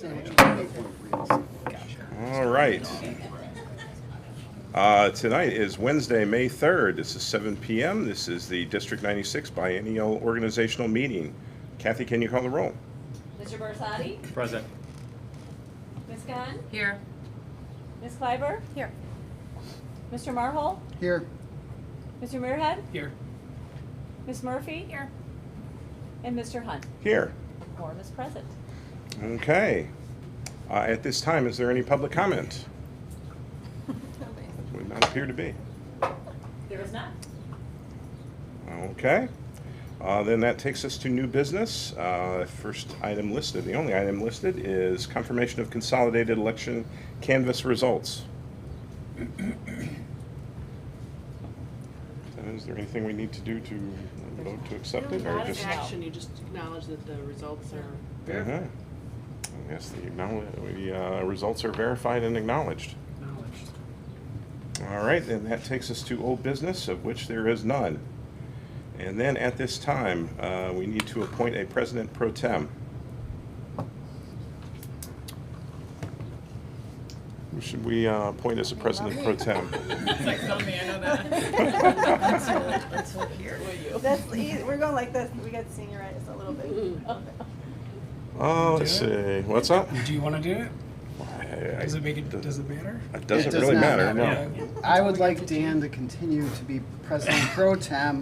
All right. Tonight is Wednesday, May 3rd. This is 7 p.m. This is the District 96 Biennial Organizational Meeting. Kathy, can you call the roll? Mr. Barsati? Present. Ms. Gunn? Here. Ms. Kleiber? Here. Mr. Marhol? Here. Mr. Muirhead? Here. Ms. Murphy? Here. And Mr. Hunt? Here. Quorum is present. Okay. At this time, is there any public comment? Would not appear to be. There is none. Okay. Then that takes us to new business. First item listed, the only item listed, is confirmation of consolidated election canvass results. Is there anything we need to do to vote to accept it, or Not an just? action, you just acknowledge that the results are Uh-huh. Yes, the results are verified and acknowledged. All right, then that takes us to old business, of which there is none. And then at this time, we need to appoint a president pro tem. Who should we appoint as a president pro tem? It's like, tell me, I know that. Let's look here. We're going like this. We got senioritis a little bit. Oh, let's see. What's up? Do you want to do it? Does it matter? It doesn't It does really not matter, no. matter. I would like Dan to continue to be president pro tem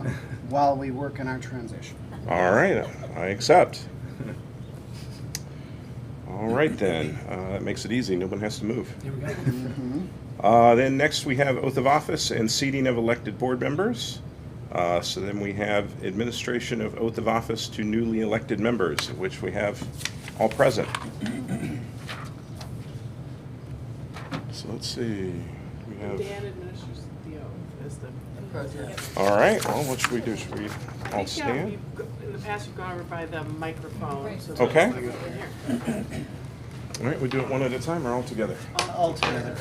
while we work on our transition. All right, I accept. All right then, that makes it easy. No one has to move. Here we go. Then next we have oath of office and seating of elected board members. So then we have administration of oath of office to newly elected members, which we have all present. So let's see. We have. Dan administers the oath as the. All right. Well, what should we do? Should we I all think, stand? in the past, we've gone over by the microphone. So Okay. that's over here. All right. We do it one at a time or all together? All together.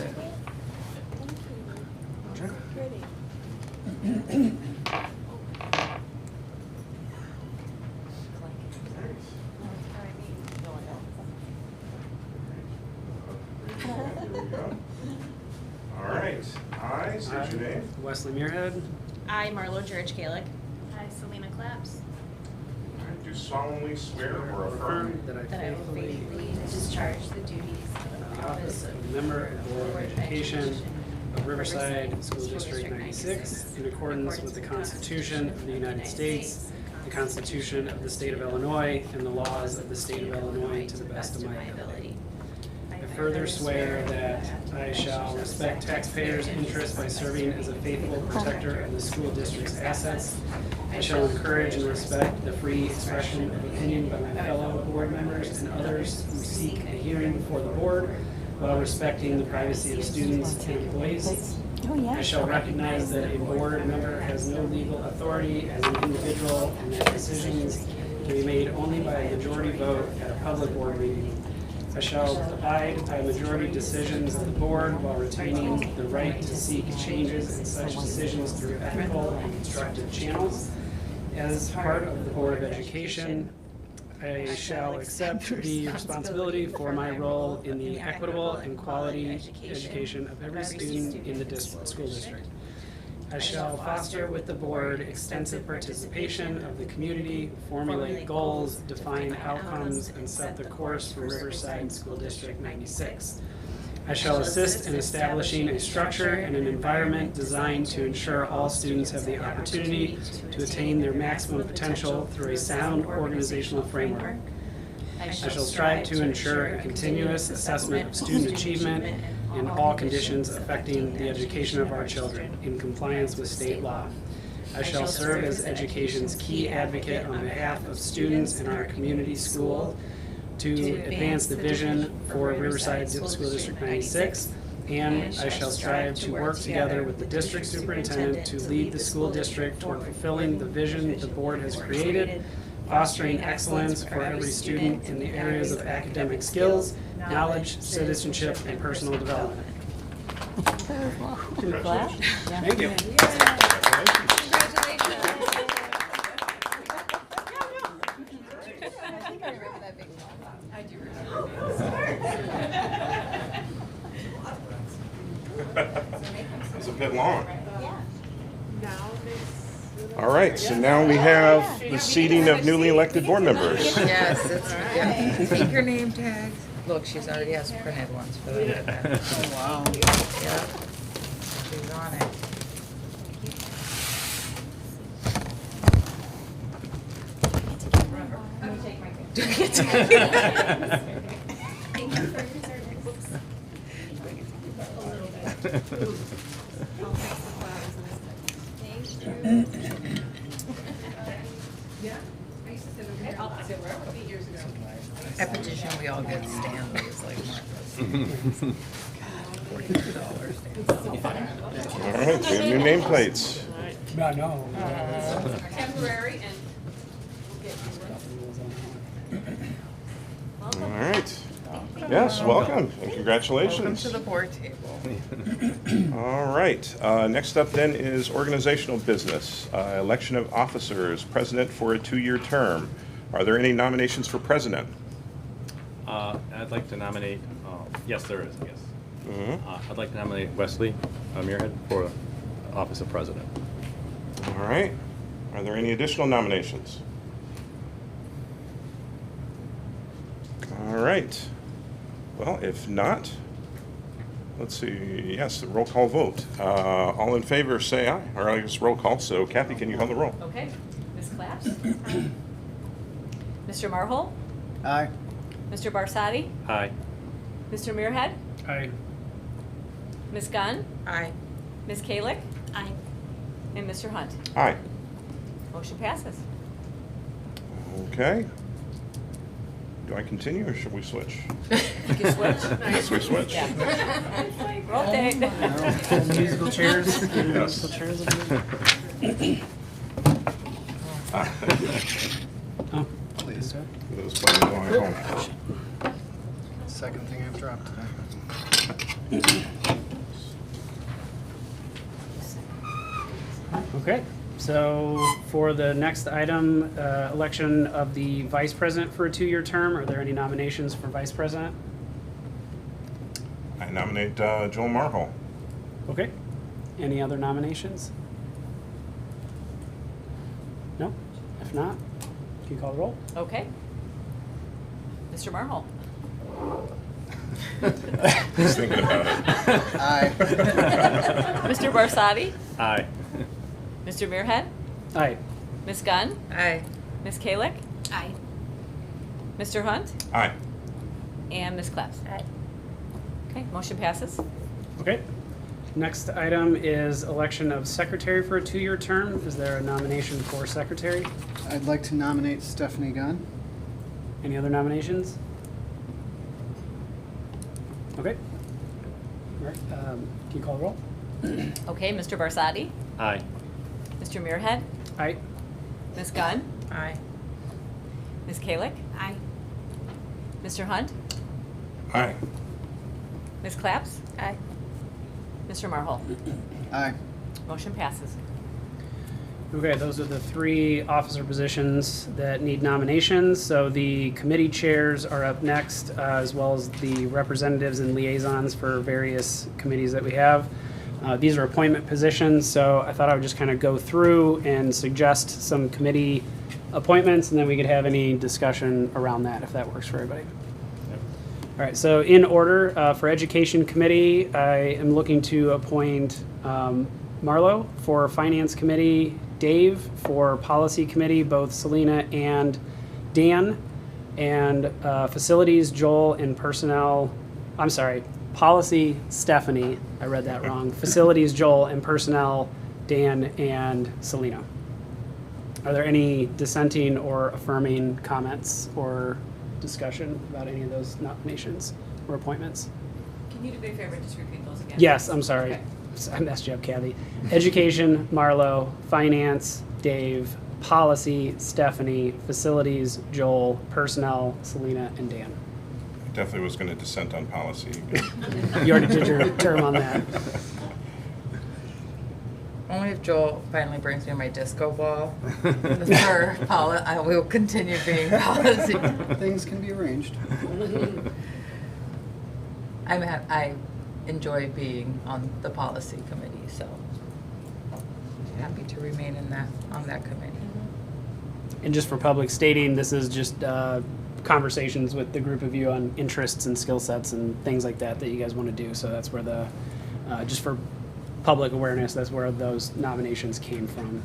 All right. I state your name. Wesley Muirhead. I, Marlo George-Kalick. I, Selena Claps. I do solemnly swear or affirm That I That I will faithfully faithfully discharge the duties of the office of member of the Board of Education of Riverside School District 96 in accordance with the Constitution of the United States, the Constitution of the State of Illinois, and the laws of the State of Illinois to the best of my ability. I further swear that I shall respect taxpayers' interests by serving as a faithful protector of the school district's assets. I shall encourage and respect the free expression of opinion by my fellow board members and others who seek a hearing before the board while respecting the privacy of students and employees. I shall recognize that a board member has no legal authority as an individual and that decisions can be made only by a majority vote at a public board meeting. I shall abide by majority decisions of the board while retaining the right to seek changes in such decisions through ethical and constructive channels. As part of the Board of Education, I shall accept the responsibility for my role in the equitable and quality education of every student in the school district. I shall foster with the board extensive participation of the community, formulate goals, define outcomes, and set the course for Riverside School District 96. I shall assist in establishing a structure and an environment designed to ensure all students have the opportunity to attain their maximum potential through a sound organizational framework. I shall strive to ensure a continuous assessment of student achievement in all conditions affecting the education of our children in compliance with state law. I shall serve as education's key advocate on behalf of students in our community school to advance the vision for Riverside School District 96, and I shall strive to work together with the district superintendent to lead the school district toward fulfilling the vision the board has created, fostering excellence for every student in the areas of academic skills, knowledge, citizenship, and personal development. Should we clap? Thank you. I think I remember that being long. I do remember. bit long. Yeah. Now All right, so now we have the seating of newly elected board members. Yes, it's, yeah. Take your name tags. Look, she's already has printed ones for that. Oh, wow. Yeah. She's on it. I petition we all get Stanleys like Martha's. $42. All right, we have new nameplates. I know. Temporary and All right. Yes, welcome and congratulations. Welcome to the board table. All right, next up then is organizational business. Election of officers, president for a 2-year term. Are there any nominations for president? I'd like to nominate, yes, there is, yes. Mhm. I'd like to nominate Wesley Muirhead for office of president. All right, are there any additional nominations? All right, well, if not, let's see, yes, the roll call vote. All in favor, say aye, or I guess roll call, so Kathy, can you call the roll? Okay. Ms. Claps? Mr. Marhol? Aye. Mr. Barsadi? Aye. Mr. Muirhead? Aye. Ms. Gunn? Aye. Ms. Kalick? Aye. And Mr. Hunt? Aye. Motion passes. Okay. Do I continue or should we switch? You can switch. Yes, we switch. Yeah. Rotate. Musical chairs. Musical chairs. Oh, Please, sir. For those playing along at home. Second thing I've dropped today. okay. So for the next item, election of the vice president for a 2-year term. Are there any nominations for vice president? I nominate Joel Marhol. Okay. Any other nominations? No? If not, can you call the roll? Okay. Mr. Marhol? He's thinking about it. Aye. Mr. Barsadi? Aye. Mr. Muirhead? Aye. Ms. Gunn? Aye. Ms. Kalick? Aye. Mr. Hunt? Aye. And Ms. Claps? Aye. Okay, motion passes. Okay. Next item is election of secretary for a 2-year term. Is there a nomination for secretary? I'd like to nominate Stephanie Gunn. Any other nominations? Okay. All right. Can you call the roll? Okay, Mr. Barsadi? Aye. Mr. Muirhead? Aye. Ms. Gunn? Aye. Ms. Kalick? Aye. Mr. Hunt? Aye. Ms. Claps? Aye. Mr. Marhol? Aye. Motion passes. Okay, those are the 3 officer positions that need nominations. So the committee chairs are up next, as well as the representatives and liaisons for various committees that we have. These are appointment positions, so I thought I would just kind of go through and suggest some committee appointments, and then we could have any discussion around that, if that works for everybody. All right, so in order, for Education Committee, I am looking to appoint Marlo for Finance Committee, Dave for Policy Committee, both Selena and Dan, and Facilities, Joel, and Personnel, I'm sorry, Policy, Stephanie, I read that wrong. Facilities, Joel, and Personnel, Dan and Selena. Are there any dissenting or affirming comments or discussion about any of those nominations or appointments? Can you do me a favor, just repeat those again? Yes, I'm sorry. Okay. I messed you up, Kathy. Education, Marlo. Finance, Dave. Policy, Stephanie. Facilities, Joel. Personnel, Selena, and Dan. I definitely was going to dissent on policy. You already did your term on that. Only if Joel finally brings me my disco ball. For I will continue being policy. Things can be arranged. I enjoy being on the policy committee, so happy to remain on that committee. And just for public stating, this is just conversations with the group of you on interests and skill sets and things like that you guys want to do. So that's where just for public awareness, that's where those nominations came from.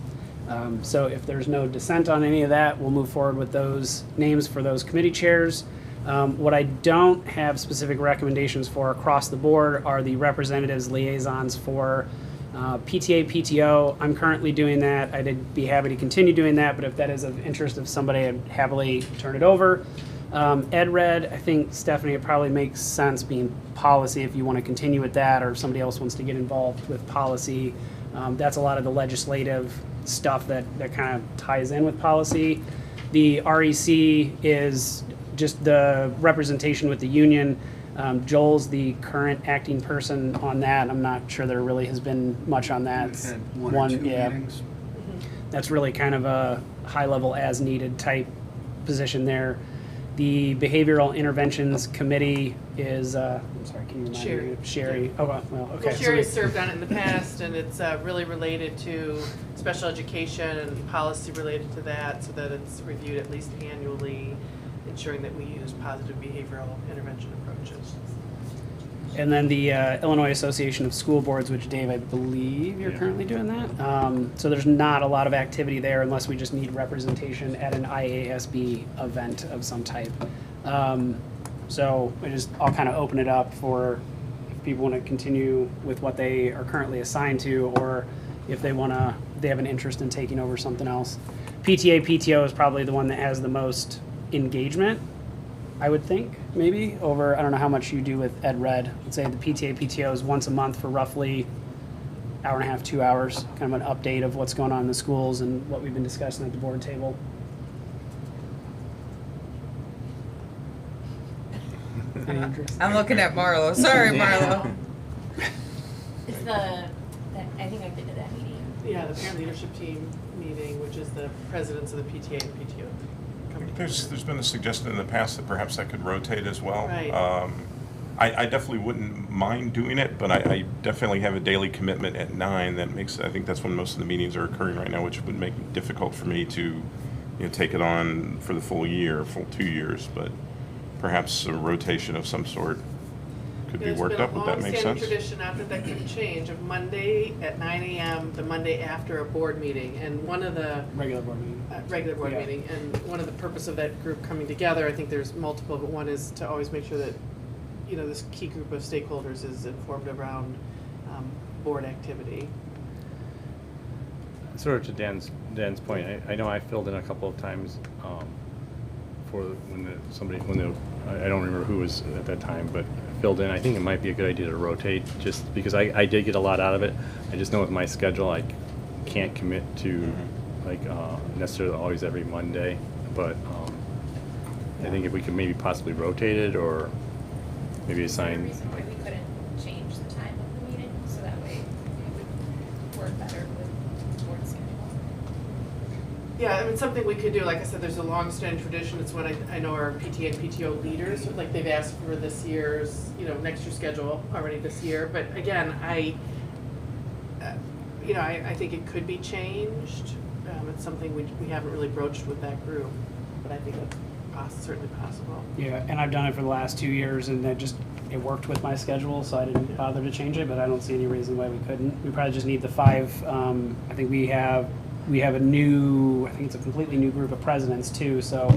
So if there's no dissent on any of that, we'll move forward with those names for those committee chairs. What I don't have specific recommendations for across the board are the representatives liaisons for PTA, PTO. I'm currently doing that. I'd be happy to continue doing that, but if that is of interest of somebody, I'd happily turn it over. Ed Red, I think, Stephanie, it probably makes sense being policy if you want to continue with that, or if somebody else wants to get involved with policy. That's a lot of the legislative stuff that kind of ties in with policy. The REC is just the representation with the union. Joel's the current acting person on that. I'm not sure there really has been much on that. We've had one or two meetings. That's really kind of a high-level as-needed type position there. The Behavioral Interventions Committee is, I'm sorry, can you remind Sherry. me? Sherry. Oh, well, okay. Well, So Sherry we- has served on it in the past, and it's really related to special education and policy related to that, so that it's reviewed at least annually, ensuring that we use positive behavioral intervention approaches. And then the Illinois Association of School Boards, which Dave, I believe you're currently doing that. So there's not a lot of activity there unless we just need representation at an IASB event of some type. So I'll kind of open it up for if people want to continue with what they are currently assigned to, or if they have an interest in taking over something else. PTA, PTO is probably the one that has the most engagement, I would think, maybe, over, I don't know how much you do with Ed Red. I'd say the PTA, PTO is once a month for roughly hour and a half, 2 hours, kind of an update of what's going on in the schools and what we've been discussing at the board table. Any interest? I'm looking at Marlo. Sorry, Marlo. Is I think I've been to that meeting. Yeah, the parent leadership team meeting, which is the presidents of the PTA and PTO. come together. There's been a suggestion in the past that perhaps that could rotate as well. Right. I definitely wouldn't mind doing it, but I definitely have a daily commitment at 9 that makes, I think that's when most of the meetings are occurring right now, which would make it difficult for me to take it on for the full 2 years, but perhaps a rotation of some sort could be worked up. Would that make There's been a long-standing sense? tradition after that can change of Monday at 9 a.m., the Monday after a board meeting. And one of the Regular board meeting. regular board Yeah. meeting, and one of the purpose of that group coming together, I think there's multiple, but one is to always make sure that, this key group of stakeholders is informed around board activity. Sort of to Dan's point, I know I filled in a couple of times for I don't remember who was at that time, but filled in. I think it might be a good idea to rotate, just because I did get a lot out of it. I just know with my schedule, I can't commit to necessarily always every Monday, but I think if we could maybe possibly rotate it, or maybe Is there a assign. reason why we couldn't change the time of the meeting, so that way it would work better with the board schedule? Yeah, I mean, something we could do, like I said, there's a long-standing tradition, it's what I know our PTA and PTO leaders, like they've asked for this year's, next year's schedule already this year, but again, I think it could be changed. It's something we haven't really broached with that group, but I think it's certainly possible. Yeah, and I've done it for the last 2 years, and it worked with my schedule, so I didn't bother to change it, but I don't see any reason why we couldn't. We probably just need the 5, I think we have a new, I think it's a completely new group of presidents too, so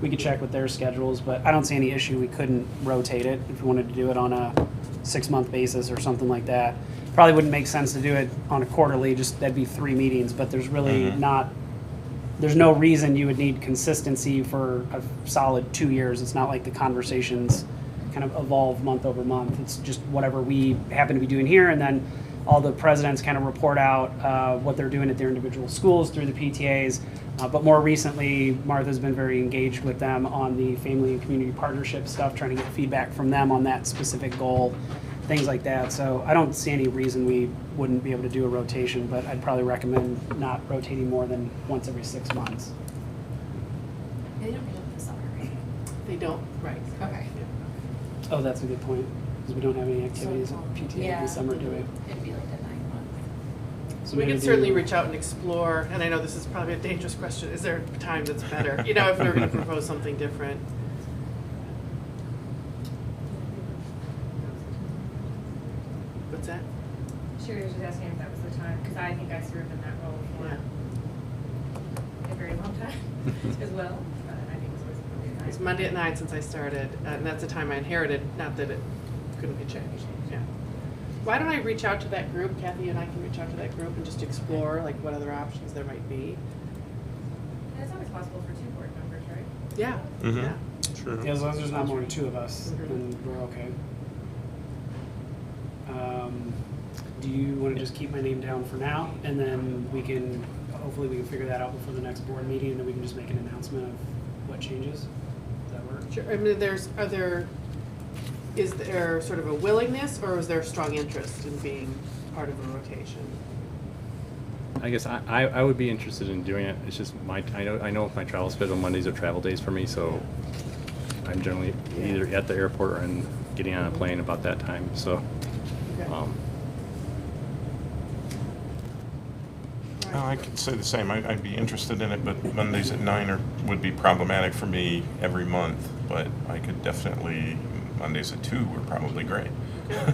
we could check with their schedules, but I don't see any issue we couldn't rotate it if we wanted to do it on a 6-month basis or something like that. Probably wouldn't make sense to do it on a quarterly, that'd be 3 meetings, but there's really there's no reason you would need consistency for a solid 2 years. It's not like the conversations kind of evolve month over month. It's just whatever we happen to be doing here, and then all the presidents kind of report out what they're doing at their individual schools through the PTAs. But more recently, Martha's been very engaged with them on the family and community partnership stuff, trying to get feedback from them on that specific goal, things like that. So I don't see any reason we wouldn't be able to do a rotation, but I'd probably recommend not rotating more than once every 6 months. They don't meet up in the summer, right? They don't, right. Okay. Oh, that's a good point. Because we don't have any activities at PTA in Yeah. the summer, do we? It'd be like the 9 months. So we maybe can certainly reach out and explore, and I know this is probably a dangerous question, is there a time that's better? You know, if we're gonna propose something different. What's that? She was just asking if that was the time, because I think I served in that role for a very long time as well, but I think it was always the It's Monday at 9 since I started, and that's the time I inherited, not that it couldn't be changed, yeah. Why don't I reach out to that group, Kathy and I can reach out to that group and just explore like what other options there might be. And it's always possible for 2 board members, right? Yeah, Mhm. yeah. Sure. Yeah, as long as there's not more than 2 of us, Mhm. then we're okay. Do you want to just keep my name down for now, and then hopefully we can figure that out before the next board meeting, and then we can just make an announcement of what changes? Does that work? Sure, I mean, is there sort of a willingness, or is there a strong interest in being part of a rotation? I guess I would be interested in doing it. It's just I know my travel schedule, Mondays are travel days for me, so I'm generally either at the airport or getting on a plane about that time, so. Okay. I could say the same. I'd be interested in it, but Mondays at 9 would be problematic for me every month. But I could definitely, Mondays at 2 were probably great. Same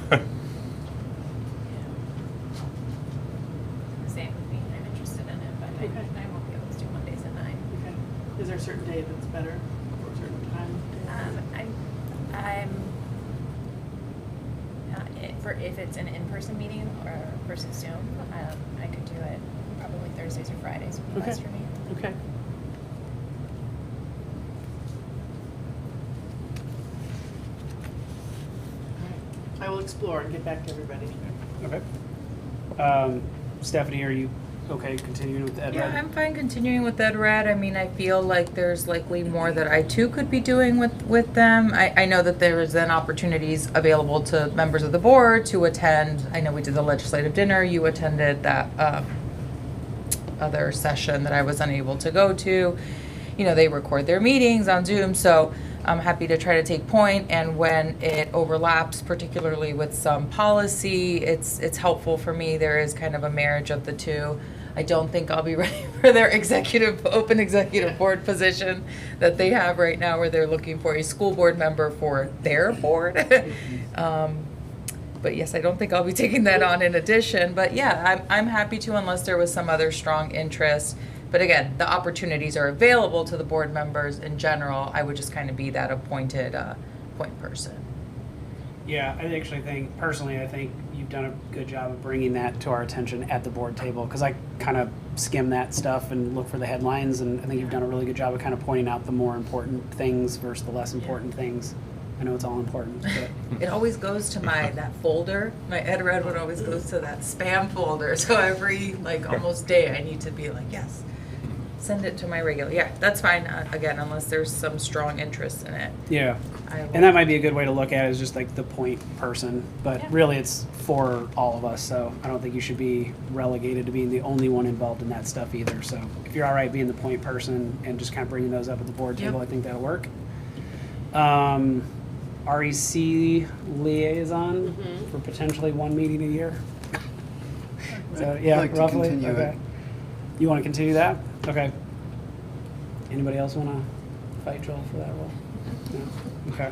with me, I'm interested in it, but Okay. I won't be able to do Mondays at 9. Okay. Is there a certain day that's better, or a certain time? I'm if it's an in-person meeting or versus Zoom, I could do it probably Thursdays or Fridays would be best for me. Okay. I will explore and get back to everybody. Okay. Stephanie, are you okay continuing with Ed Yeah, Red? I'm fine continuing with Ed Red. I mean, I feel like there's likely more that I too could be doing with them. I know that there is then opportunities available to members of the board to attend. I know we did the legislative dinner. You attended that other session that I was unable to go to. You know, they record their meetings on Zoom, so I'm happy to try to take point, and when it overlaps, particularly with some policy, it's helpful for me. There is kind of a marriage of the two. I don't think I'll be ready for their open executive board position that they have right now, where they're looking for a school board member for their board. But yes, I don't think I'll be taking that on in addition. But yeah, I'm happy to, unless there was some other strong interest. But again, the opportunities are available to the board members in general. I would just kind of be that appointed point person. Yeah, I actually think, personally, I think you've done a good job of bringing that to our attention at the board table, because I kind of skim that stuff and look for the headlines, and I think you've done a really good job of kind of pointing out the more important things versus the less important things. I know it's all important, but It always goes to that folder. My Ed Red one always goes to that spam folder. So every almost day I need to be like, yes, send it to my regular. Yeah, that's fine. Again, unless there's some strong interest in it. yeah. I will- And that might be a good way to look at it, is just like the point person. But Yeah. really, it's for all of us, so I don't think you should be relegated to being the only one involved in that stuff either. So if you're all right being the point person and just kind of bringing those up at the board table, Yep. I think that'll work. REC liaison for potentially one meeting a year. So, yeah, I'd like to roughly. continue it. Okay. You want to continue that? Okay. Anybody else want to fight Joel for that role? No? Okay.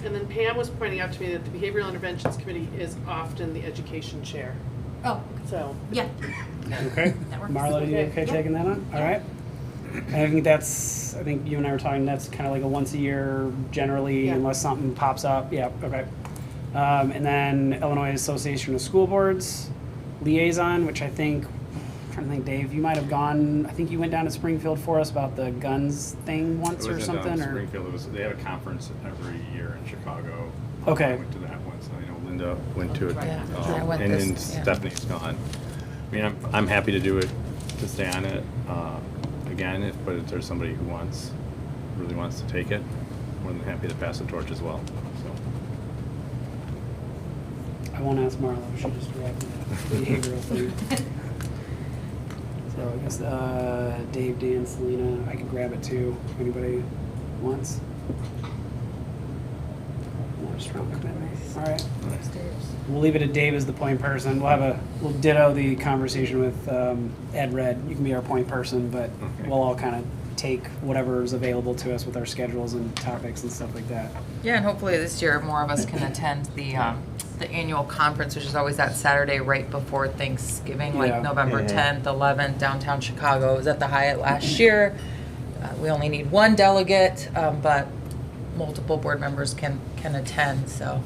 And then Pam was pointing out to me that the Behavioral Interventions Committee is often the education chair, Oh, so. yeah. Okay. That works. Marla, are you okay Yeah. taking that on? All right. I think you and I were talking, that's kind of like a once a year generally, Yeah. unless something pops up. Yeah, okay. And then Illinois Association of School Boards liaison, which I think, I'm trying to think, Dave, you might have gone, I think you went down to Springfield for us about the guns thing once It or wasn't something, down in or? Springfield. They have a conference every year in Chicago. Okay. I went to that once. I know Linda went to it. Yeah, I went And this- then yeah. Stephanie's gone. I mean, I'm happy to do it, to stay on it again, but if there's somebody who really wants to take it, more than happy to pass the torch as well. So. I won't ask Marla, she just grabbed the behavioral thing. So I guess Dave, Dan, Selena, I can grab it too, if anybody wants. first round commitment. All right. We'll leave it at Dave as the point person. We'll ditto the conversation with Ed Red. You can be our point person, but Okay. we'll all kind of take whatever is available to us with our schedules and topics and stuff like that. Yeah, and hopefully this year more of us can attend the annual conference, which is always that Saturday right before Thanksgiving, Yeah. like November 10th, 11th, downtown Chicago. It was at the Hyatt last year. We only need one delegate, but multiple board members can attend, so.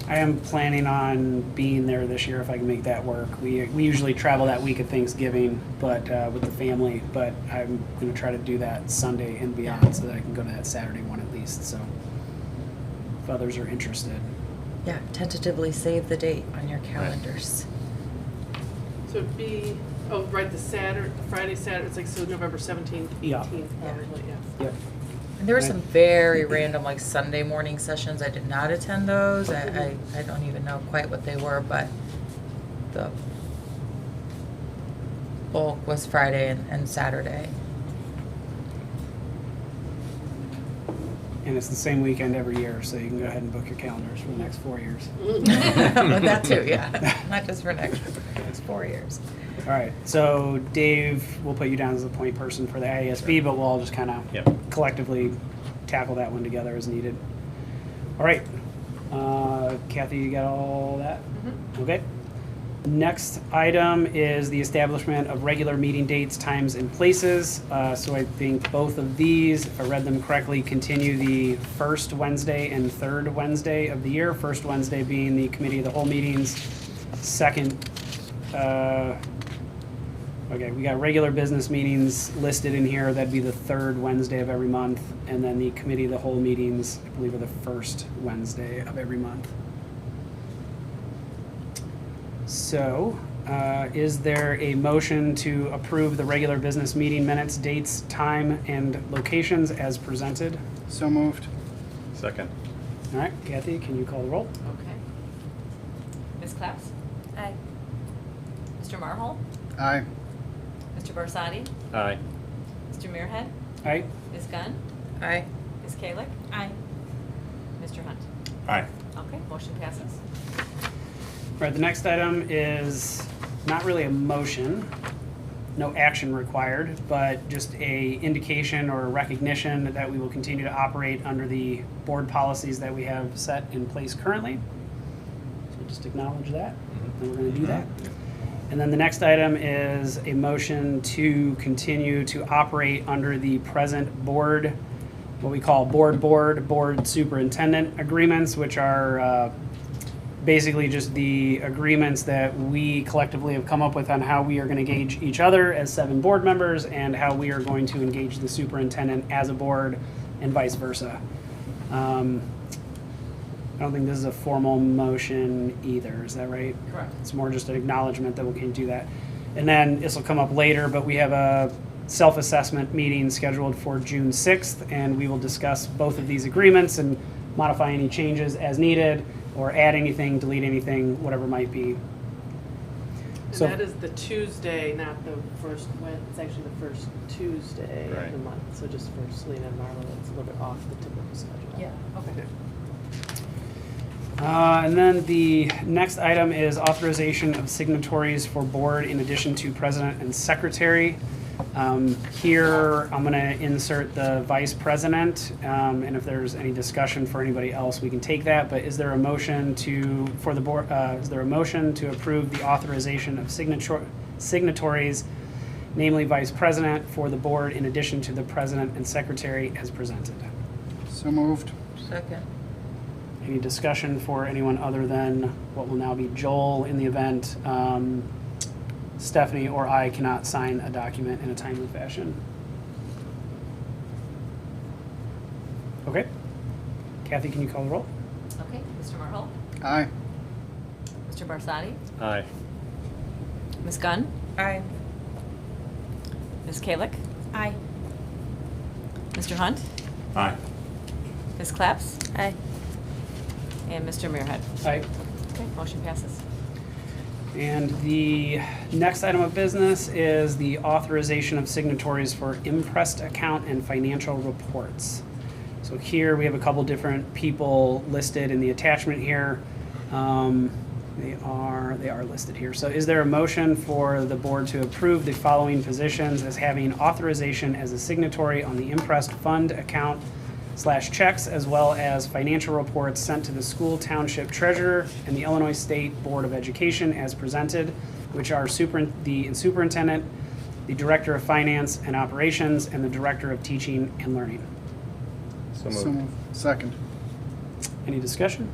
I am planning on being there this year if I can make that work. We usually travel that week of Thanksgiving, but with the family. But I'm going to try to do that Sunday and beyond, so that I can go to that Saturday one at least. So if others are interested, Yeah, tentatively save the date on your calendars. So it'd be, right, the Friday, Saturday, it's like, so November 17th, 18th, Yeah. probably, yeah. yep. And there were some very random, like Sunday morning sessions. I did not attend those. I don't even know quite what they were, but the bulk was Friday and Saturday. And it's the same weekend every year, so you can go ahead and book your calendars for the next 4 years. But that too, yeah. Not just for next 4 years. All right, so Dave, we'll put you down as the point person for the IASB, but we'll all just kind of Yep. collectively tackle that one together as needed. All right, Kathy, you got all that? Okay. Next item is the establishment of regular meeting dates, times, and places. So I think both of these, if I read them correctly, continue the first Wednesday and third Wednesday of the year. First Wednesday being the committee of the whole meetings. Second, okay, we got regular business meetings listed in here. That'd be the third Wednesday of every month. And then the committee of the whole meetings, I believe, are the first Wednesday of every month. So, is there a motion to approve the regular business meeting minutes, dates, time, and locations as presented? So moved. Second. All right, Kathy, can you call the roll? Okay. Ms. Claps? Aye. Mr. Marhol? Aye. Mr. Barsadi? Aye. Mr. Muirhead? All right, Ms. Gunn? Aye. Ms. Kalick? Aye. Mr. Hunt? Aye. Okay, motion passes. all right, the next item is not really a motion, no action required, but just a indication or recognition that we will continue to operate under the board policies that we have set in place currently. So just acknowledge that, and we're going to do that. And then the next item is a motion to continue to operate under the present board, what we call board superintendent agreements, which are basically just the agreements that we collectively have come up with on how we are going to engage each other as 7 board members and how we are going to engage the superintendent as a board and vice versa. I don't think this is a formal motion either, is that right? Correct. It's more just an acknowledgement that we can do that. And then this will come up later, but we have a self-assessment meeting scheduled for June 6th, and we will discuss both of these agreements and modify any changes as needed, or add anything, delete anything, whatever might be. And So- that is the Tuesday, not the first it's actually the first Tuesday of the Right. month. So just for Selena and Marla, it's a little bit off the typical schedule. Yeah, okay. And then the next item is authorization of signatories for board in addition to president and secretary. Here, I'm going to insert the vice president, and if there's any discussion for anybody else, we can take that. But is there a motion for the board? Is there a motion to approve the authorization of signatories, namely vice president, for the board in addition to the president and secretary as presented? So moved. Second. Any discussion for anyone other than what will now be Joel in the event Stephanie or I cannot sign a document in a timely fashion? Okay. Kathy, can you call the roll? Okay, Mr. Marhol? Aye. Mr. Barsadi? Aye. Ms. Gunn? Aye. Ms. Kalick? Aye. Mr. Hunt? Aye. Ms. Claps? Aye. And Mr. Muirhead? Aye. Okay, motion passes. And the next item of business is the authorization of signatories for impressed account and financial reports. So here we have a couple different people listed in the attachment here. They are listed here. So is there a motion for the board to approve the following positions as having authorization as a signatory on the impressed fund account / checks, as well as financial reports sent to the school township treasurer and the Illinois State Board of Education as presented, which are the superintendent, the director of finance and operations, and the director of teaching and learning? So So moved. moved. Second. Any discussion?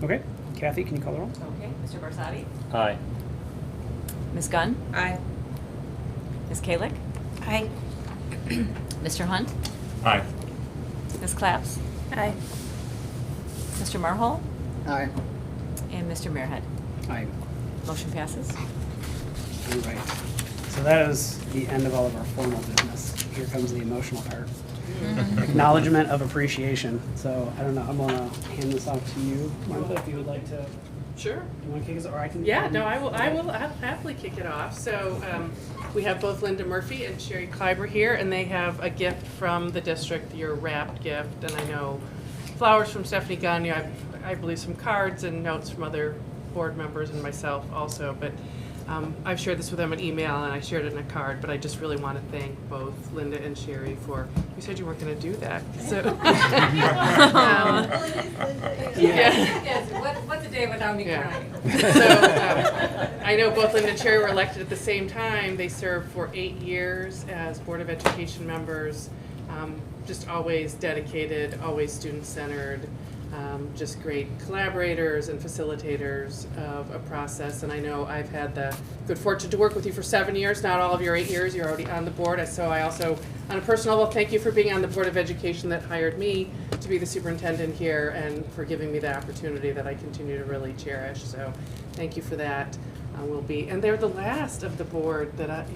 Okay, Kathy, can you call the roll? Okay, Mr. Barsadi? Aye. Ms. Gunn? Aye. Ms. Kalick? Aye. Mr. Hunt? Aye. Ms. Claps? Aye. Mr. Marhol? Aye. And Mr. Muirhead? Aye. Motion passes. All right. So that is the end of all of our formal business. Here comes the emotional part. Acknowledgement of appreciation. So I don't know, I'm gonna hand this off to you, Martha, if you would like to, Sure. you wanna kick us, or I can? Yeah, no, I'll happily kick it off. So, we have both Linda Murphy and Sherry Kleiber here, and they have a gift from the district, your wrapped gift, and I know flowers from Stephanie Gunn, I believe some cards and notes from other board members and myself also, but I've shared this with them in email and I shared it in a card, but I just really want to thank both Linda and Sherry for, you said you weren't going to do that, so. Yes, what's a day without me Yeah. crying? So, I know both Linda and Sherry were elected at the same time. They served for 8 years as Board of Education members. Just always dedicated, always student-centered, just great collaborators and facilitators of a process. And I know I've had the good fortune to work with you for 7 years, not all of your 8 years. You're already on the board. So I also, on a personal level, thank you for being on the Board of Education that hired me to be the superintendent here and for giving me the opportunity that I continue to really cherish. So thank you for that. And they're the last of the board that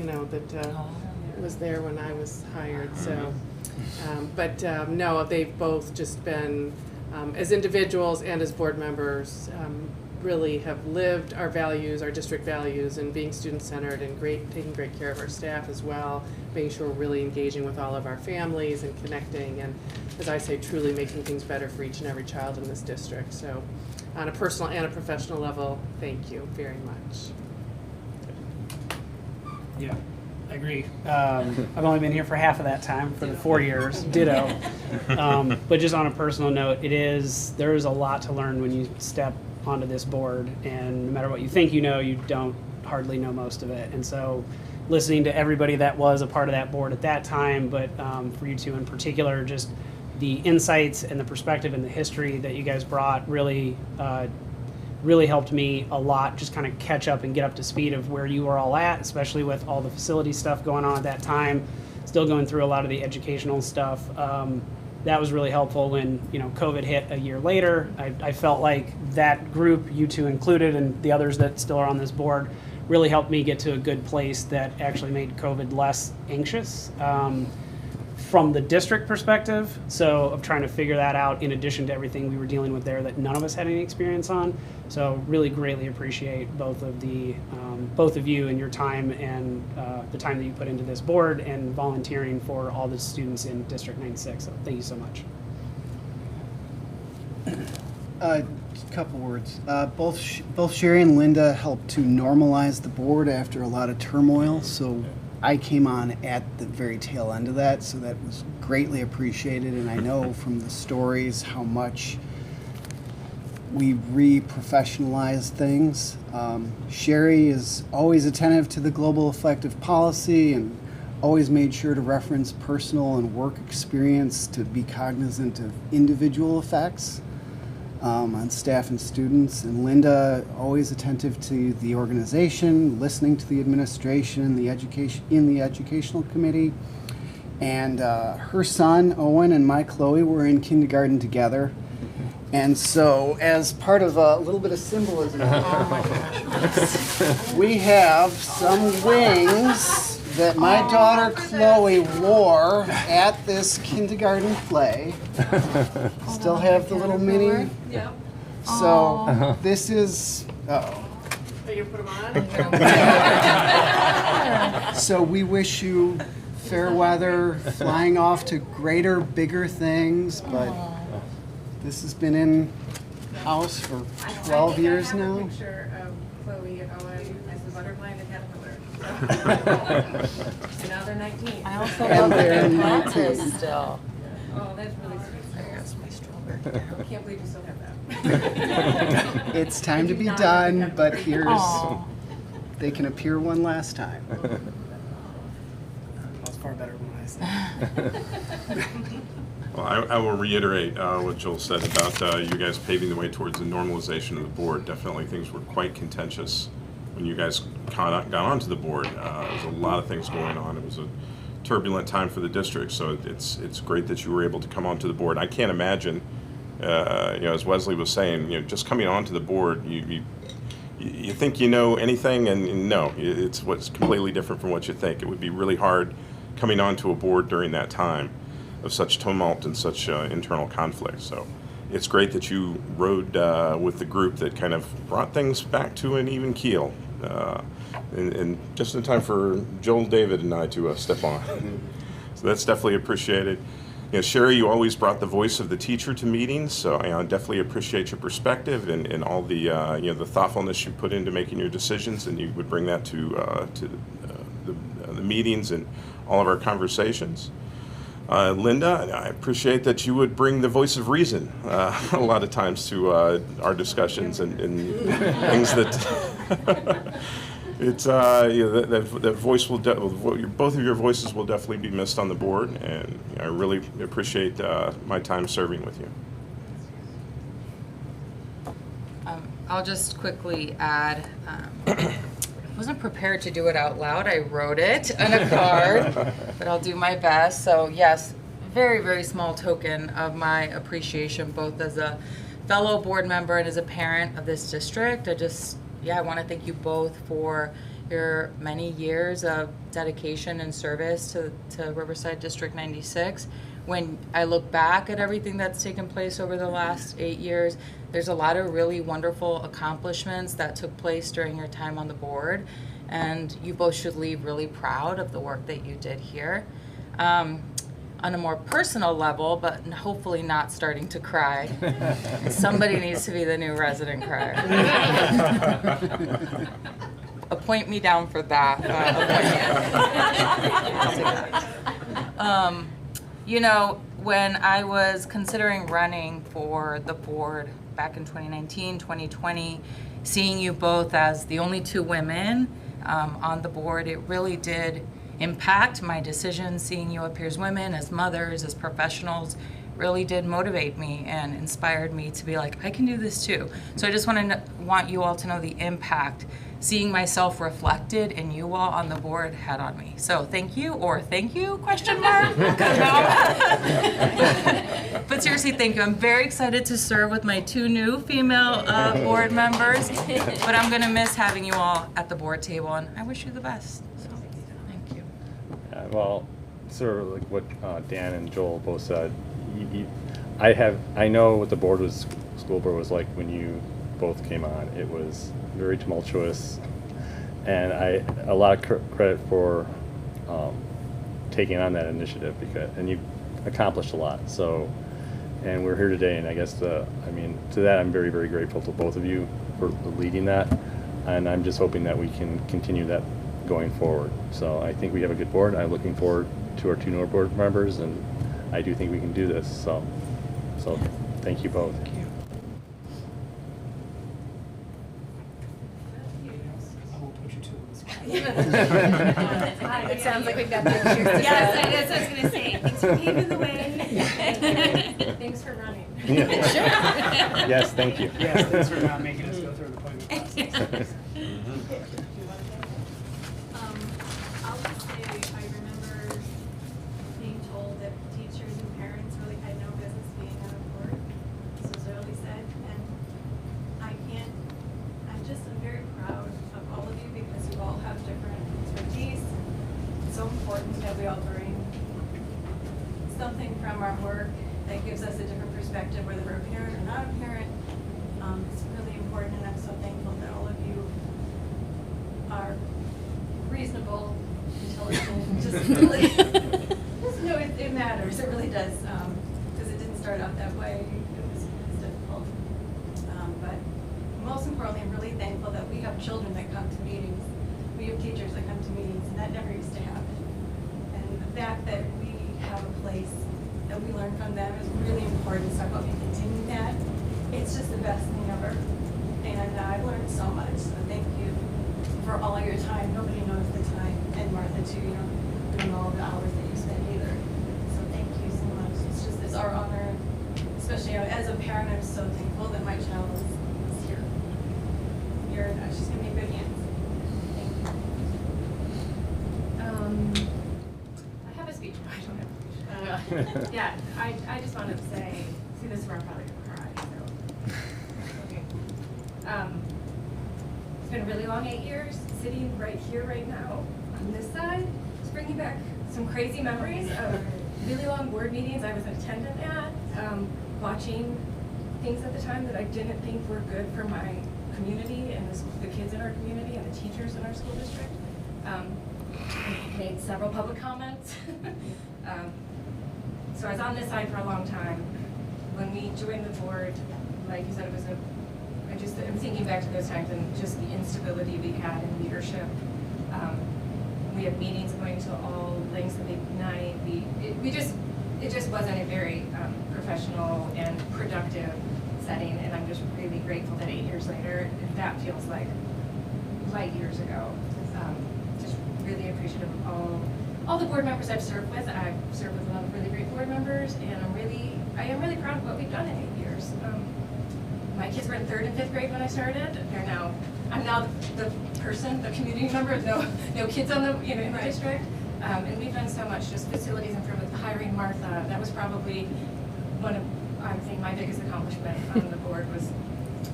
was there when I was hired. So, no, they've both just been, as individuals and as board members, really have lived our values, our district values, and being student-centered and taking great care of our staff as well, making sure we're really engaging with all of our families and connecting, and as I say, truly making things better for each and every child in this district. So on a personal and a professional level, thank you very much. Yeah, I agree. I've only been here for half of that time, for the 4 years, ditto. But just on a personal note, there is a lot to learn when you step onto this board, and no matter what you think you know, you don't hardly know most of it. And so listening to everybody that was a part of that board at that time, but for you two in particular, just the insights and the perspective and the history that you guys brought really helped me a lot, just kind of catch up and get up to speed of where you were all at, especially with all the facility stuff going on at that time, still going through a lot of the educational stuff. That was really helpful when, COVID hit a year later. I felt like that group, you two included, and the others that still are on this board, really helped me get to a good place that actually made COVID less anxious. From the district perspective, so of trying to figure that out in addition to everything we were dealing with there that none of us had any experience on. So really greatly appreciate both of you and your time and the time that you put into this board and volunteering for all the students in District 96. So thank you so much. A couple words. Both Sherry and Linda helped to normalize the board after a lot of turmoil, so I came on at the very tail end of that, so that was greatly appreciated, and I know from the stories how much we re-professionalized things. Sherry is always attentive to the global effect of policy and always made sure to reference personal and work experience to be cognizant of individual effects on staff and students. And Linda, always attentive to the organization, listening to the administration, the educational committee. And her son, Owen, and my Chloe were in kindergarten together. And so, as part of a little bit of symbolism, we have some wings that my daughter Chloe wore at this kindergarten play. Still have the little mini. Yep. So this is. Are you gonna put them on? So we wish you fair weather, flying off to greater, bigger things, but this has been in house for 12 years now. I have a picture of Chloe and Owen as the butterfly and the caterpillar. So now they're 19. I also And love they're their 19. glasses still. Oh, that's really sweet. There's my strawberry. I can't believe you still have that. It's time to be done, but here's, Aw. they can appear one last time. That was far better than what I said. Well, I will reiterate what Joel said about you guys paving the way towards the normalization of the board. Definitely things were quite contentious when you guys got onto the board. There was a lot of things going on. It was a turbulent time for the district, so it's great that you were able to come onto the board. I can't imagine, as Wesley was saying, just coming onto the board, you think you know anything, and no, it's what's completely different from what you think. It would be really hard coming onto a board during that time of such tumult and such internal conflict. So it's great that you rode with the group that kind of brought things back to an even keel, and just in time for Joel, David, and I to step on. So that's definitely appreciated. Sherry, you always brought the voice of the teacher to meetings, so I definitely appreciate your perspective and all the the thoughtfulness you put into making your decisions, and you would bring that to the meetings and all of our conversations. Linda, I appreciate that you would bring the voice of reason a lot of times to our discussions and things that it's that voice will both of your voices will definitely be missed on the board, and I really appreciate my time serving with you. I'll just quickly add, I wasn't prepared to do it out loud. I wrote it on a card, but I'll do my best. So yes, very, very small token of my appreciation, both as a fellow board member and as a parent of this district. I want to thank you both for your many years of dedication and service to Riverside District 96. When I look back at everything that's taken place over the last 8 years, there's a lot of really wonderful accomplishments that took place during your time on the board, and you both should leave really proud of the work that you did here. On a more personal level, but hopefully not starting to cry, somebody needs to be the new resident crier. Appoint me down for that. I'll take that. When I was considering running for the board back in 2019, 2020, seeing you both as the only two women on the board, it really did impact my decision. Seeing you up here as women, as mothers, as professionals, really did motivate me and inspired me to be like, I can do this too. So I just want you all to know the impact seeing myself reflected in you all on the board had on me. So thank you, or thank you, question mark? But seriously, thank you. I'm very excited to serve with my two new female board members, but I'm gonna miss having you all at the board table, and I wish you the best. So thank you. Well, sort of like what Dan and Joel both said, I know what the school board was like when you both came on. It was very tumultuous, and a lot of credit for taking on that initiative, and you accomplished a lot. So, and we're here today, and I guess to that I'm very, very grateful to both of you for leading that, and I'm just hoping that we can continue that going forward. So I think we have a good board. I'm looking forward to our two newer board members, and I do think we can do this. So thank you both. Thank you. I won't put you two on the spot. It sounds like we've got big shoes to Yes, fill. that's what I was gonna say. Thanks for paving the way. Thanks for running. Yes, thank you. Yes, thanks for not making us go through an appointment process. I'll just say, I remember being told that teachers and parents really had no business being on a board. This was early said, and I'm very proud of all of you because you all have different expertise. It's so important that we all bring something from our work that gives us a different perspective, whether we're a parent or not a parent. It's really important, and I'm so thankful that all of you are reasonable, intelligent, just really It really does, because it didn't start out that way. It's difficult. But most importantly, I'm really thankful that we have children that come to meetings. We have teachers that come to meetings, and that never used to happen. And the fact that we have a place that we learn from them is really important, so I hope you continue that. It's just the best thing ever. And I've learned so much, so thank you for all of your time. Nobody knows the time, and Martha too, you know, doing all the hours that you spend either. So thank you so much. It's our honor, especially as a parent, I'm so thankful that my child is here. She's gonna be in good hands. Thank you. I have a speech, but I don't have a speech. Yeah, I just wanted to say, see, this is where I'm probably gonna cry, so. Okay. It's been a really long 8 years, sitting right here, right now, on this side. It's bringing back some crazy memories of really long board meetings I was an attendant at, watching things at the time that I didn't think were good for my community and the kids in our community and the teachers in our school district. I made several public comments. So I was on this side for a long time. When we joined the board, like you said, it was I'm thinking back to those times and just the instability we had in leadership. We had meetings going to all lengths of the night. It just wasn't a very professional and productive setting, and I'm just really grateful that 8 years later, that feels like light years ago. Just really appreciative of all the board members I've served with. I've served with a lot of really great board members, and I am really proud of what we've done in 8 years. My kids were in 3rd and 5th grade when I started. I'm now the community member with no kids on in the district. And we've done so much, just facilities improvement, hiring Martha. That was probably one of, I think, my biggest accomplishment on the board was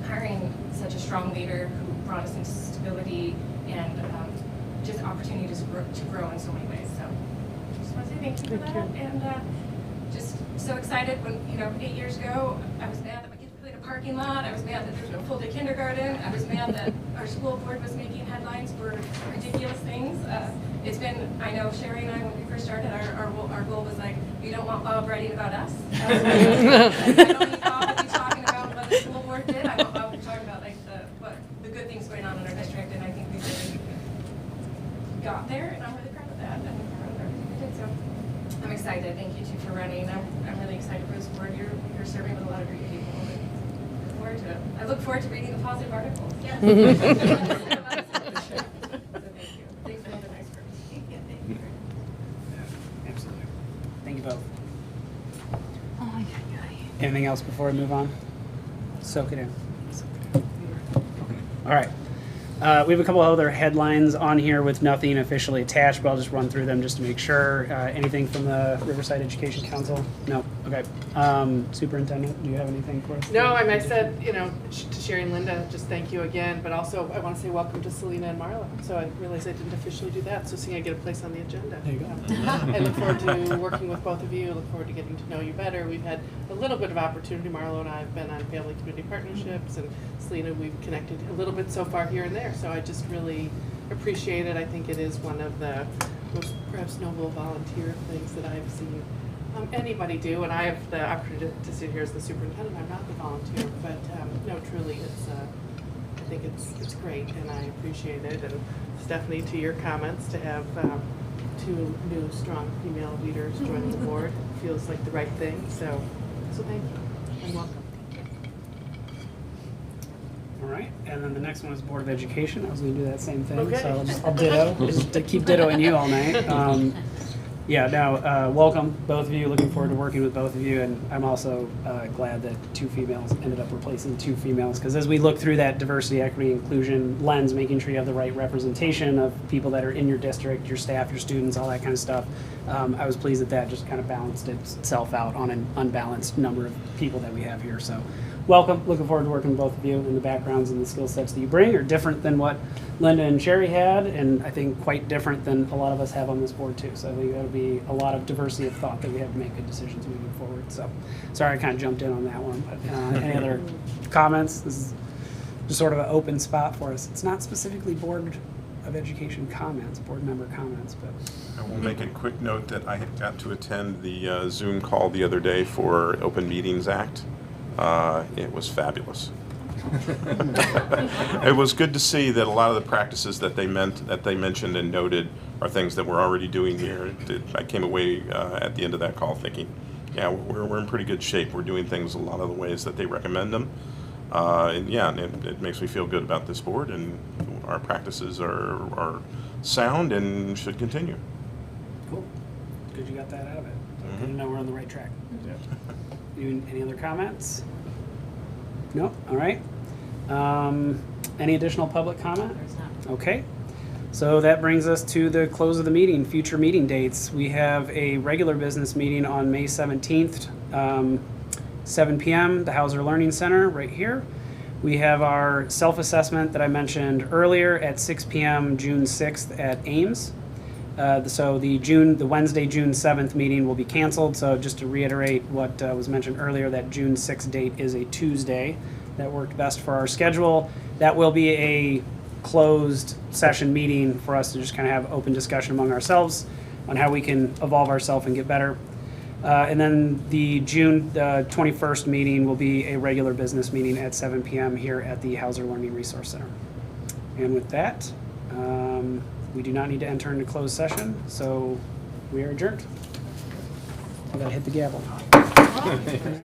hiring such a strong leader who brought us into stability and just opportunities to grow in so many ways. So just want to say thank you for that. And just so excited when, 8 years ago, I was mad that my kids played a parking lot. I was mad that there was no full day kindergarten. I was mad that our school board was making headlines for ridiculous things. It's been, I know Sherry and I, when we first started, our goal was like, we don't want Bob writing about us. I don't need Bob to be talking about what the school board did. I want Bob to be talking about the good things going on in our district, and I think we really got there, and I'm really proud of that. And I'm proud of everything we did. So I'm excited. Thank you too for running. I'm really excited for this board. You're serving with a lot of great people. I look forward to reading the positive articles. Yes. So thank you. Thanks for all the nice words. Thank you. Absolutely. Thank you both. Anything else before we move on? Soak it in. All right. We have a couple other headlines on here with nothing officially attached, but I'll just run through them just to make sure. Anything from the Riverside Education Council? No? Okay. Superintendent, do you have anything for us? No, I said, to Sherry and Linda, just thank you again, but also I want to say welcome to Selena and Marla. So I realized I didn't officially do that, so seeing I get a place on the agenda. There you go. I look forward to working with both of you. I look forward to getting to know you better. We've had a little bit of opportunity. Marla and I have been on family community partnerships, and Selena, we've connected a little bit so far here and there. So I just really appreciate it. I think it is one of the most perhaps noble volunteer things that I've seen anybody do. And I have the opportunity to sit here as the superintendent. I'm not the volunteer, but no, truly, I think it's great, and I appreciate it. And Stephanie, to your comments, to have 2 new strong female leaders joining the board feels like the right thing. So thank you and welcome. All right, and then the next one is Board of Education. I was going to do that same thing, Okay. so I'll ditto. Just to keep dittoing you all night. Welcome, both of you. Looking forward to working with both of you, and I'm also glad that 2 females ended up replacing 2 females, because as we look through that diversity, equity, inclusion lens, making sure you have the right representation of people that are in your district, your staff, your students, all that kind of stuff, I was pleased that just kind of balanced itself out on an unbalanced number of people that we have here. So welcome. Looking forward to working with both of you, and the backgrounds and the skill sets that you bring are different than what Linda and Sherry had, and I think quite different than a lot of us have on this board too. So I think that'll be a lot of diversity of thought that we have to make good decisions moving forward. So sorry I kind of jumped in on that one, but any other comments? This is just sort of an open spot for us. It's not specifically board of Education comments, board member comments, but I will make a quick note that I got to attend the Zoom call the other day for Open Meetings Act. It was fabulous. It was good to see that a lot of the practices that they mentioned and noted are things that we're already doing here. I came away at the end of that call thinking, yeah, we're in pretty good shape. We're doing things a lot of the ways that they recommend them. And it makes me feel good about this board, and our practices are sound and should continue. cool. Good you got that out of it. Mhm. Good to know we're on the right track. Any other comments? No? All right. Any additional public comment? There's not. Okay. So that brings us to the close of the meeting, future meeting dates. We have a regular business meeting on May 17th, 7 p.m., the Hauser Learning Center right here. We have our self-assessment that I mentioned earlier at 6 p.m. June 6th at Ames. So the Wednesday, June 7th meeting will be canceled. So just to reiterate what was mentioned earlier, that June 6th date is a Tuesday. That worked best for our schedule. That will be a closed session meeting for us to just kind of have open discussion among ourselves on how we can evolve ourselves and get better. And then the June 21st meeting will be a regular business meeting at 7 p.m. here at the Hauser Learning Resource Center. And with that, we do not need to enter into closed session, so we are adjourned. I gotta hit the gavel.